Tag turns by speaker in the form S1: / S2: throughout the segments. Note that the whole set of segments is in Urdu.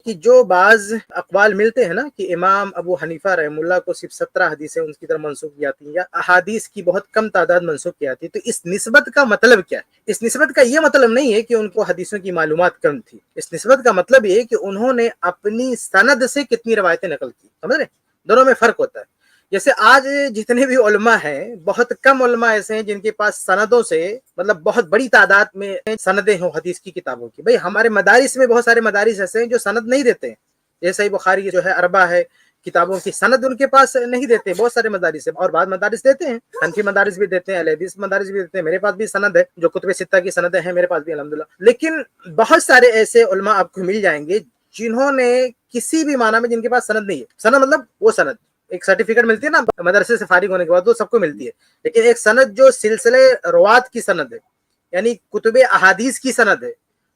S1: کہ جو بعض اقوال ملتے ہیں نا کہ امام ابو حنیفہ رحم اللہ کو صرف 17 حدیثیں ان کی طرف منسوخ کی جاتی ہیں یا احادیث کی بہت کم تعداد منسوخ کی جاتی ہے، تو اس نسبت کا مطلب کیا ہے؟ اس نسبت کا یہ مطلب نہیں ہے کہ ان کو حدیثوں کی معلومات کم تھی، اس نسبت کا مطلب یہ ہے کہ انہوں نے اپنی سند سے کتنی روایتیں نقل کی، سمجھ رہے؟ دونوں میں فرق ہوتا ہے۔ جیسے آج جتنے بھی علماء ہیں، بہت کم علماء ایسے ہیں جن کے پاس سندوں سے مطلب بہت بڑی تعداد میں سندیں ہوں حدیث کی کتابوں کی۔ بھئی ہمارے مدارس میں بہت سارے مدارس ایسے ہیں جو سند نہیں دیتے ہیں، جیسے صحیح بخاری جو ہے اربع ہے، کتابوں کی سند ان کے پاس نہیں دیتے، بہت سارے مدارس ہیں، اور بعض مدارس دیتے ہیں، حنفی مدارس بھی دیتے ہیں، اہل حدیث مدارس بھی دیتے ہیں، میرے پاس بھی سند ہے، جو کتب ستہ کی سندیں ہیں میرے پاس بھی الحمدللہ۔ لیکن بہت سارے ایسے علماء آپ کو مل جائیں گے جنہوں نے کسی بھی معنی میں، جن کے پاس سند نہیں ہے، سند مطلب وہ سند ایک سرٹیفکیٹ ملتی ہے نا مدرسے سے فارغ ہونے کے بعد، وہ سب کو ملتی ہے، لیکن ایک سند جو سلسلے روات کی سند ہے، یعنی کتب احادیث کی سند ہے،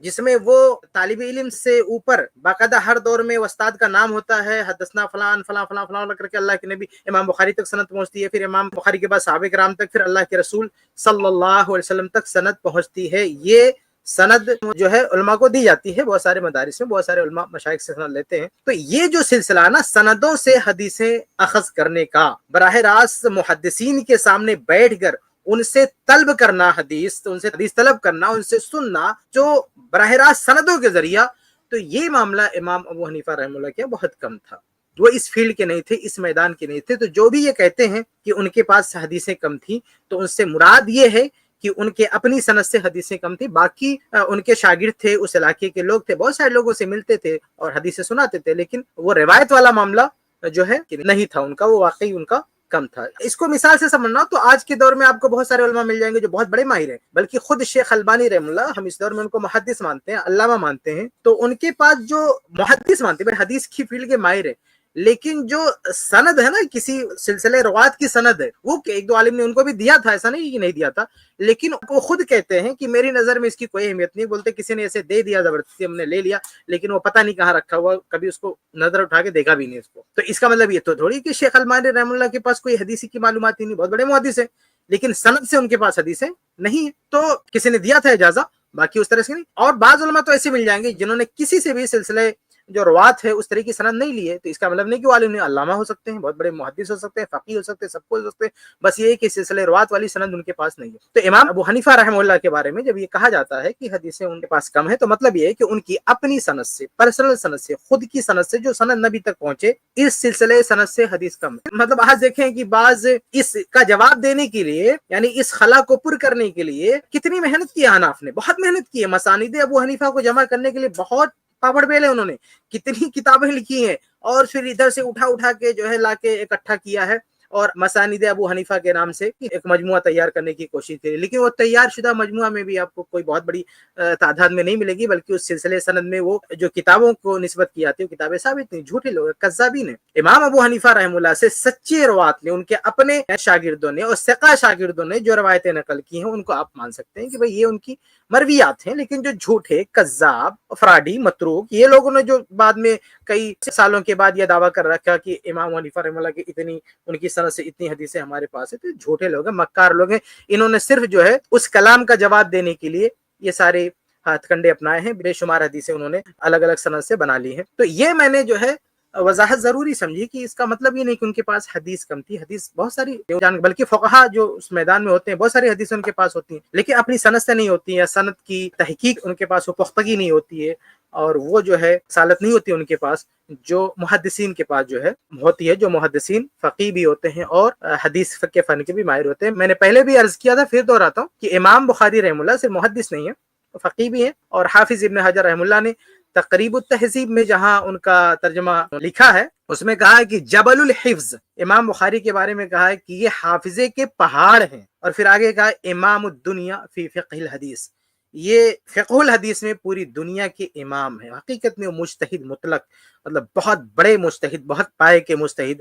S1: جس میں وہ طالب علم سے اوپر باقاعدہ ہر دور میں استاد کا نام ہوتا ہے، حدثنا فلان فلان فلان فلان کر کے اللہ کے نبی امام بخاری تک سند پہنچتی ہے، پھر امام بخاری کے بعد صحابہ کرام تک، پھر اللہ کے رسول صلی اللہ علیہ وسلم تک سند پہنچتی ہے۔ یہ سند جو ہے علماء کو دی جاتی ہے، بہت سارے مدارس میں بہت سارے علماء مشائخ سے سند لیتے ہیں۔ تو یہ جو سلسلہ نا سندوں سے حدیثیں اخذ کرنے کا، براہ راست محدثین کے سامنے بیٹھ کر ان سے طلب کرنا، حدیث ان سے حدیث طلب کرنا، ان سے سننا جو براہ راست سندوں کے ذریعہ، تو یہ معاملہ امام ابو حنیفہ رحمہ اللہ کے بہت کم تھا، وہ اس فیلڈ کے نہیں تھے، اس میدان کے نہیں تھے۔ تو جو بھی یہ کہتے ہیں کہ ان کے پاس حدیثیں کم تھیں، تو ان سے مراد یہ ہے کہ ان کے اپنی سند سے حدیثیں کم تھی، باقی ان کے شاگرد تھے، اس علاقے کے لوگ تھے، بہت سارے لوگوں سے ملتے تھے اور حدیثیں سناتے تھے، لیکن وہ روایت والا معاملہ جو ہے نہیں تھا ان کا، وہ واقعی ان کا کم تھا۔ اس کو مثال سے سمجھنا تو آج کے دور میں آپ کو بہت سارے علماء مل جائیں گے جو بہت بڑے ماہر ہیں، بلکہ خود شیخ البانی رحم اللہ، ہم اس دور میں ان کو محدث مانتے ہیں، علامہ مانتے ہیں، تو ان کے پاس جو محدث مانتے ہیں، حدیث کی فیلڈ کے ماہر ہیں، لیکن جو سند ہے نا، کسی سلسلے روات کی سند ہے، وہ ایک دو عالم نے ان کو بھی دیا تھا، ایسا نہیں کہ نہیں دیا تھا، لیکن وہ خود کہتے ہیں کہ میری نظر میں اس کی کوئی اہمیت نہیں، بولتے کسی نے ایسے دے دیا زبردستی، ہم نے لے لیا، لیکن وہ پتہ نہیں کہاں رکھا ہوا، کبھی اس کو نظر اٹھا کے دیکھا بھی نہیں اس کو۔ تو اس کا مطلب یہ تو تھوڑی کہ شیخ البانی رحم اللہ کے پاس کوئی حدیثی کی معلومات ہی نہیں، بہت بڑے محدث ہیں، لیکن سند سے ان کے پاس حدیثیں نہیں ہیں، تو کسی نے دیا تھا اجازہ، باقی اس طرح سے نہیں۔ اور بعض علماء تو ایسے مل جائیں گے جنہوں نے کسی سے بھی سلسلے جو روات ہے اس طرح کی سند نہیں لی ہے، تو اس کا مطلب نہیں کہ وہ عالم علامہ ہو سکتے ہیں، بہت بڑے محدث ہو سکتے ہیں، فقیہ ہو سکتے ہیں، سب کچھ ہو سکتے ہیں، بس یہ ہے کہ سلسلے روات والی سند ان کے پاس نہیں ہے۔ تو امام ابو حنیفہ رحمہ اللہ کے بارے میں جب یہ کہا جاتا ہے کہ حدیثیں ان کے پاس کم ہے، تو مطلب یہ ہے کہ ان کی اپنی سند سے، پرسنل سند سے، خود کی سند سے، جو سند نبی تک پہنچے، اس سلسلے سند سے حدیث کم ہے۔ مطلب آج دیکھیں کہ بعض اس کا جواب دینے کے لیے، یعنی اس خلا کو پر کرنے کے لیے کتنی محنت کی، حناف نے بہت محنت کی ہے، مسانید ابو حنیفہ کو جمع کرنے کے لیے بہت پاپڑ بیلے انہوں نے، کتنی کتابیں لکھی ہیں، اور پھر ادھر سے اٹھا اٹھا کے جو ہے لا کے اکٹھا کیا ہے، اور مسانید ابو حنیفہ کے نام سے ایک مجموعہ تیار کرنے کی کوشش کی، لیکن وہ تیار شدہ مجموعہ میں بھی آپ کو کوئی بہت بڑی تعداد میں نہیں ملے گی، بلکہ اس سلسلے سند میں وہ جو کتابوں کو نسبت کی جاتی ہے، کتابیں ثابت نہیں، جھوٹے لوگ، کذابین ہیں۔ امام ابو حنیفہ رحم اللہ سے سچے روات نے، ان کے اپنے شاگردوں نے اور ثقہ شاگردوں نے جو روایتیں نقل کی ہیں، ان کو آپ مان سکتے ہیں کہ بھئی یہ ان کی مرویات ہیں، لیکن جو جھوٹے، کذاب، افرادی، متروک، یہ لوگوں نے جو بعد میں کئی سالوں کے بعد یہ دعویٰ کر رکھا کہ امام حنیفہ رحمہ اللہ کی اتنی، ان کی سند سے اتنی حدیثیں ہمارے پاس ہیں، تو جھوٹے لوگ ہیں، مکار لوگ ہیں، انہوں نے صرف جو ہے اس کلام کا جواب دینے کے لیے یہ سارے ہاتھ کنڈے اپنائے ہیں، بے شمار حدیثیں انہوں نے الگ الگ سند سے بنا لی ہیں۔ تو یہ میں نے جو ہے وضاحت ضروری سمجھی کہ اس کا مطلب یہ نہیں کہ ان کے پاس حدیث کم تھی، حدیث بہت ساری، بلکہ فقہا جو اس میدان میں ہوتے ہیں بہت ساری حدیثیں ان کے پاس ہوتی ہیں، لیکن اپنی سند سے نہیں ہوتی ہیں، یا سند کی تحقیق ان کے پاس وہ پختگی نہیں ہوتی ہے، اور وہ جو ہے سالت نہیں ہوتی ان کے پاس، جو محدثین کے پاس جو ہے ہوتی ہے، جو محدثین فقیہ بھی ہوتے ہیں اور حدیث کے فن کے بھی ماہر ہوتے ہیں۔ میں نے پہلے بھی عرض کیا تھا، پھر دہراتا ہوں کہ امام بخاری رحم اللہ صرف محدث نہیں ہے، فقیہ بھی ہیں، اور حافظ ابن حجر رحم اللہ نے تقریب التہذیب میں جہاں ان کا ترجمہ لکھا ہے، اس میں کہا ہے کہ جبل الحفظ، امام بخاری کے بارے میں کہا ہے کہ یہ حافظے کے پہاڑ ہیں، اور پھر آگے کہا امام الدنیا فی فقہ الحدیث، یہ فقہ الحدیث میں پوری دنیا کے امام ہیں۔ حقیقت میں وہ مجتہد مطلق، مطلب بہت بڑے مجتہد، بہت پائے کے مجتہد،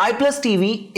S2: iPlus TV